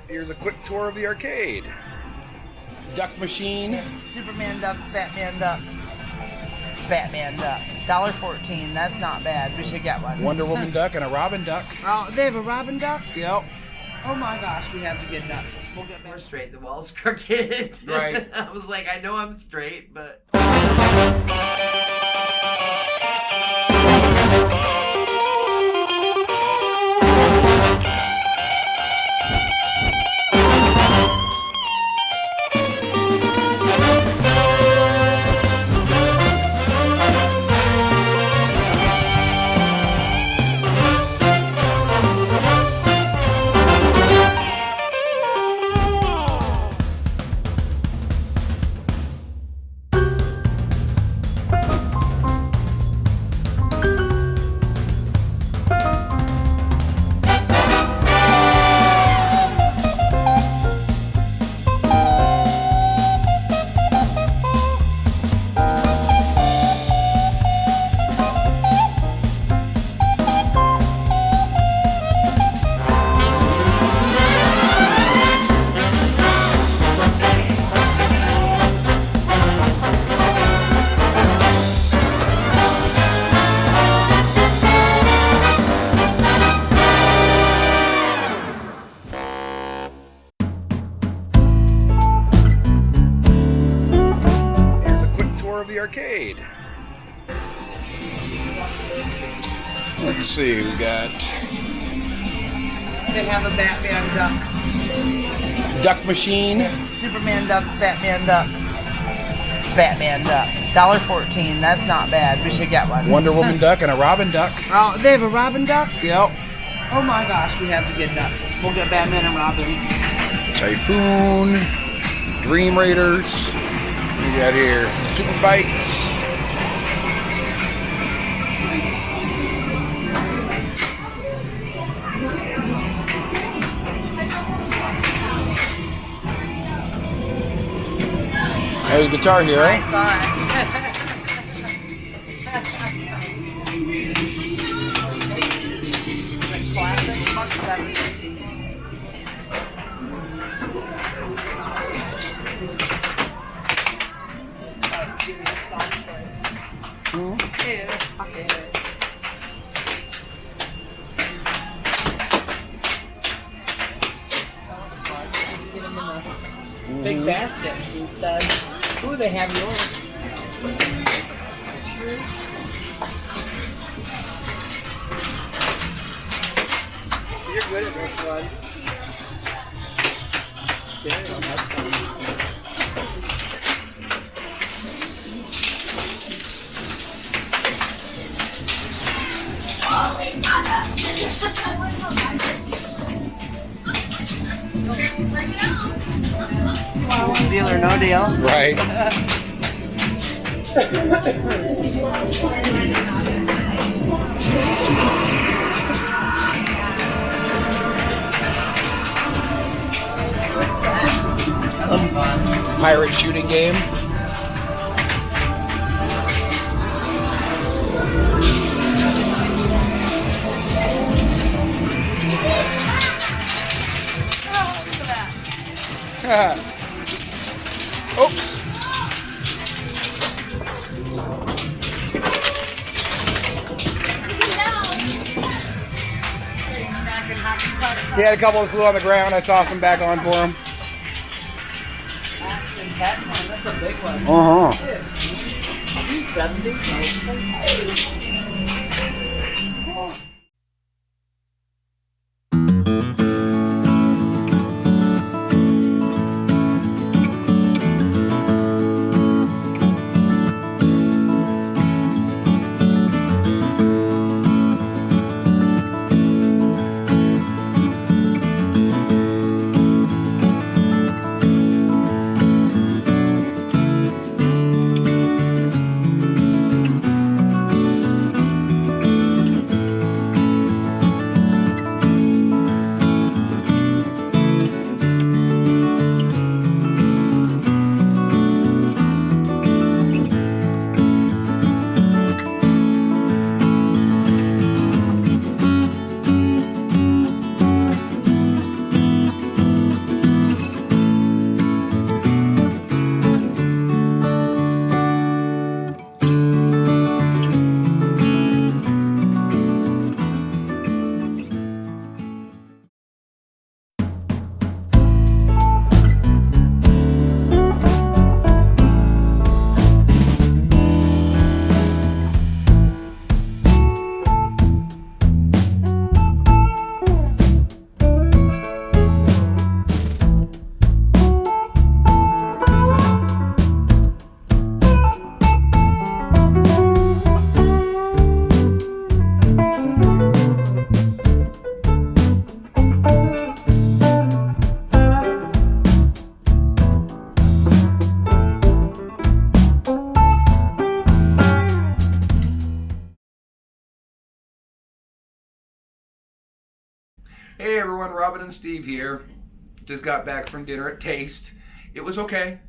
Here's a quick tour of the arcade. Duck machine. Superman ducks, Batman ducks. Batman duck. $1.14. That's not bad. We should get one. Wonder Woman duck and a Robin duck. Oh, they have a Robin duck? Yep. Oh my gosh, we have to get ducks. We'll get back. We're straight. The wall's crooked. Right. I was like, I know I'm straight, but. Of the arcade. Let's see, we got They have a Batman duck machine. Superman ducks, Batman ducks. Batman duck. $1.14. That's not bad. We should get one. Wonder Woman duck and a Robin duck. Oh, they have a Robin duck? Yep. Oh my gosh, we have to get ducks. We'll get Batman and Robin. Typhoon. Dream Raiders. We got here Super Bikes. There's a Guitar Hero. I saw it. The classic Buck 70. Big baskets instead. Ooh, they have yours. You're good at this one. There, I'll have some. Deal or no deal. Right. Pirate shooting game. Oops. He had a couple that flew on the ground. I tossed them back on for him. Action Catman, that's a big one. 270. Robin and Steve here. Just got back from dinner at Taste. It was okay.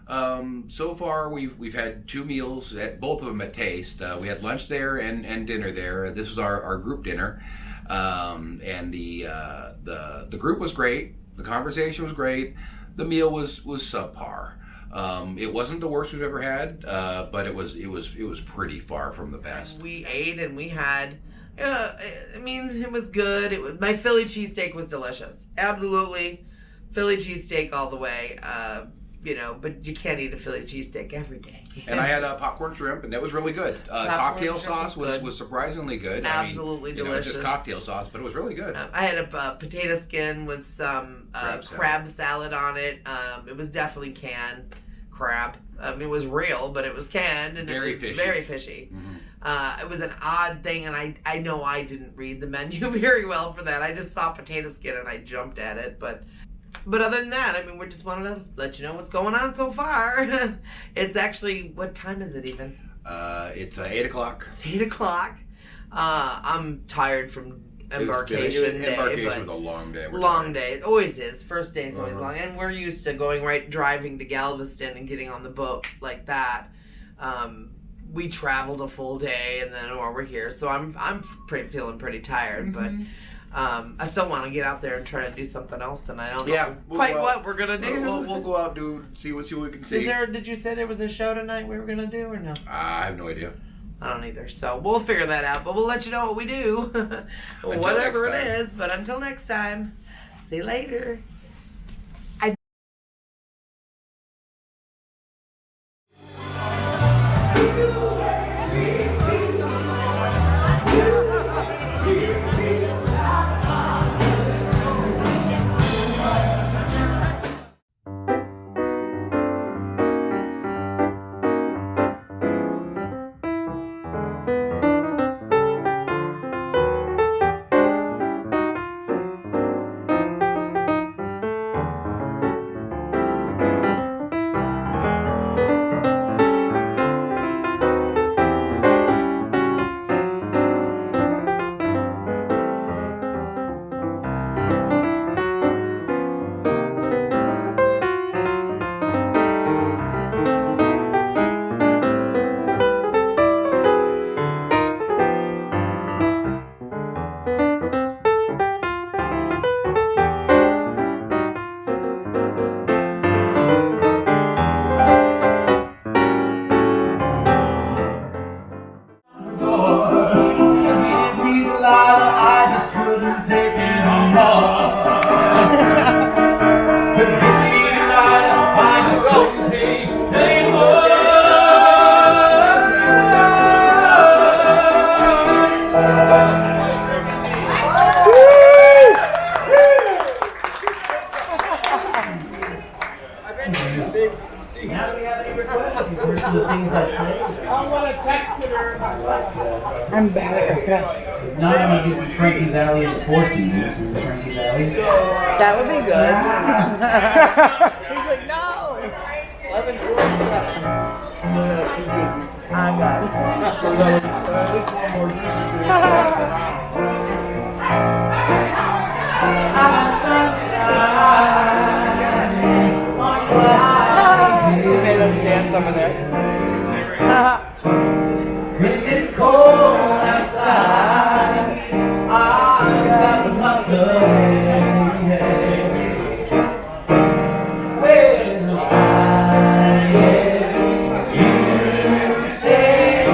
So far, we've had 2 meals, at both of them at Taste. We had lunch there and dinner there. This was our group dinner, and the group was great. The conversation was great. The meal was subpar. It wasn't the worst we've ever had, but it was pretty far from the best. We ate and we had. I mean, it was good. My Philly cheesesteak was delicious. Absolutely, Philly cheesesteak all the way. But you can't eat a Philly cheesesteak every day. And I had a popcorn shrimp, and that was really good. Cocktail sauce was surprisingly good. Absolutely delicious. Just cocktail sauce, but it was really good. I had a potato skin with some crab salad on it. It was definitely canned crab. It was real, but it was canned, and Very it was fishy. very fishy. Mm-hmm. It was an odd thing, and I know I didn't read the menu very well for that. I just saw potato skin, and I jumped at it, But other than that, I mean, we just wanted to let you know what's going on so far. It's actually, what time is it even? It's 8 o'clock. It's 8 o'clock. I'm tired from Embarkation Day. Embarkation was a long day. Long day. It always is. First day is always long. And we're used to driving to Galveston and getting on the boat like that. We traveled a full day and then we're here. So I'm feeling pretty tired, but I still want to get out there and try to do something else tonight. I don't know what we're gonna do. We'll go out and see what we can see. Did you say there was a show tonight we were gonna do or no? I have no idea. I don't either. So we'll figure that out. But we'll let you know what we do, whatever it is. But until next time, see you later. I just couldn't take it anymore. Couldn't get me to lie, I just couldn't take it anymore. I bet you can sing some scenes. Now do we have any requests for some of the things I played? I want to text her. I'm bad at requests. Now I'm going to do some Frankie Valley in the Four Seasons from Frankie Valley. That would be good. He's like, no. 11:47. I'm You made him dance over there. When it's cold outside, I've got another where's the fire? Yes, you say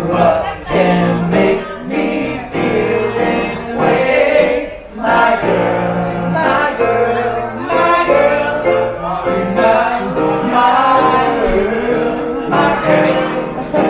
what can make me feel this way, my girl, my girl, my girl, talking about my girl, my girl.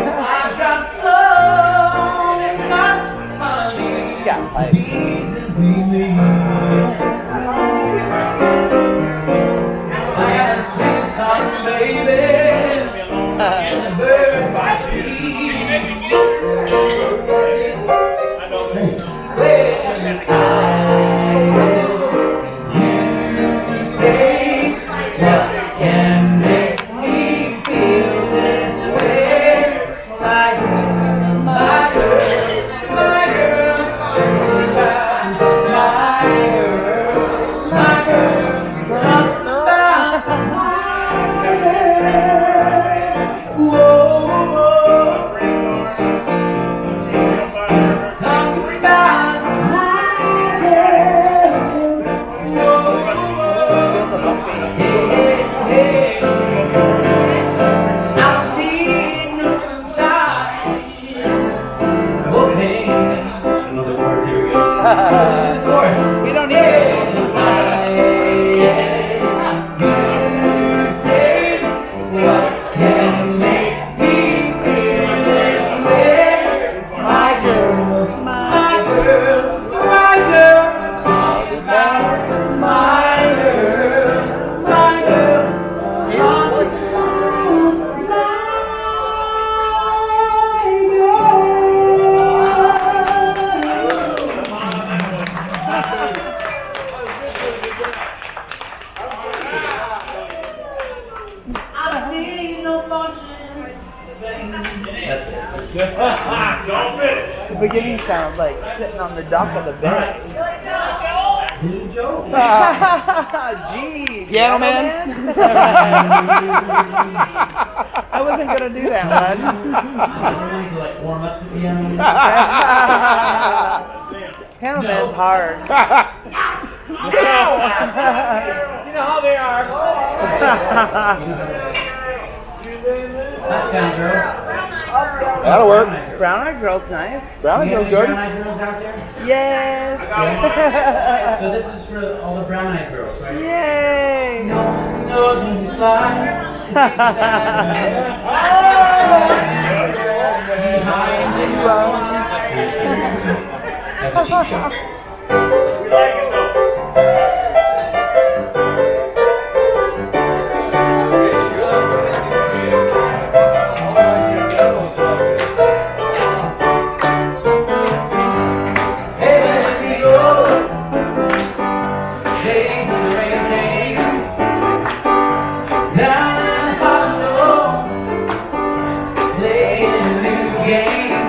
Don't finish. The beginning sounded like sitting on the dock of the bay. Gee, Gentlemen. I wasn't gonna do that one. To like warm up to the end. Gentlemen's hard. You know how they are. Uptown girl. That'll work. Brown eyed girl's nice. Brown You goes have good. brown-eyed girls out there? Yes. So this is for all the brown-eyed girls, right? Yay. No one knows when it's like behind the walls. That's a cheap shot. We like it though. Hey, where we go? Days when the rain came down in the hollow, playing a new game,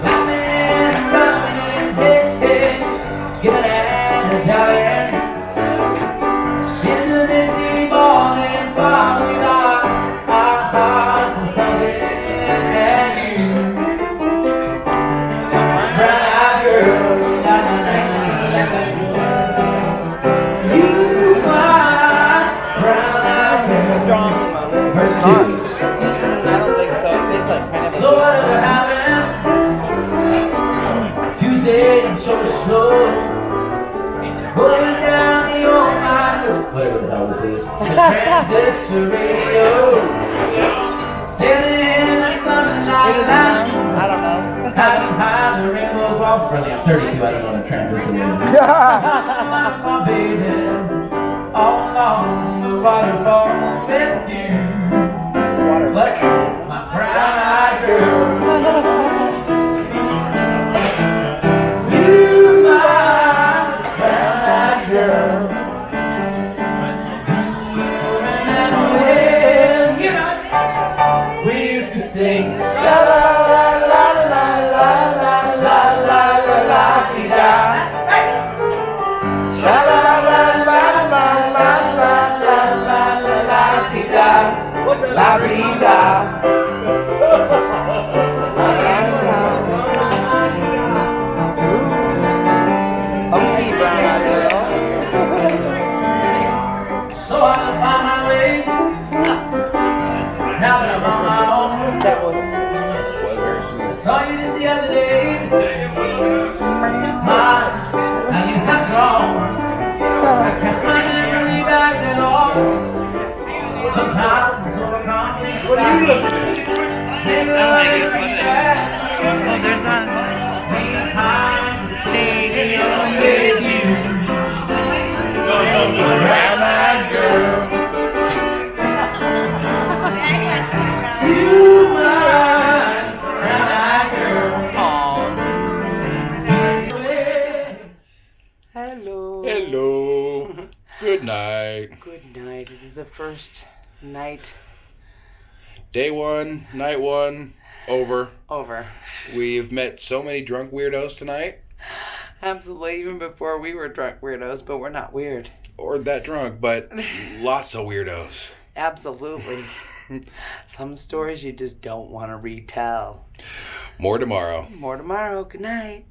laughing and running, hey, skipping and jollying in the misty morning fog with our hearts and thumping and you. Brown-eyed girl, na na na na na. You are brown-eyed girl. Strong. Verse 2. I don't think so. It tastes like pineapple. So whatever happened Tuesday and so slow, rolling down the old mine, whatever the hell this is, the transistor radio, standing in the sunlight, I don't know. hiding behind the rainbow walls. Really, I'm 32. I don't know what a transistor is. My baby, all along the waterfall with you. What? My brown-eyed girl. You, my brown-eyed girl. Do you remember when, you know, we used to sing la la la la la la la la la la la dee da. La la la la la la la la la la la dee da. La dee da. Okay, brown girl. So I can find my way. Now that I'm on my own. That was. I saw you just the other day. My, now you have grown. I cast my memory back and all. Sometimes I'm so confident. What are you looking at? Maybe I don't think it's I'll funny. Oh, there's not. behind the stadium with you. No. Brown-eyed girl. You are brown-eyed girl. Hello. Hello. Good night. Good night. It is the first night Day 1, night 1, over. over. We've met so many drunk weirdos tonight. Absolutely. Even before we were drunk weirdos, but we're not weird. Or that drunk, but lots of weirdos. Absolutely. Some stories you just don't want to retell. More tomorrow. More tomorrow. Good night.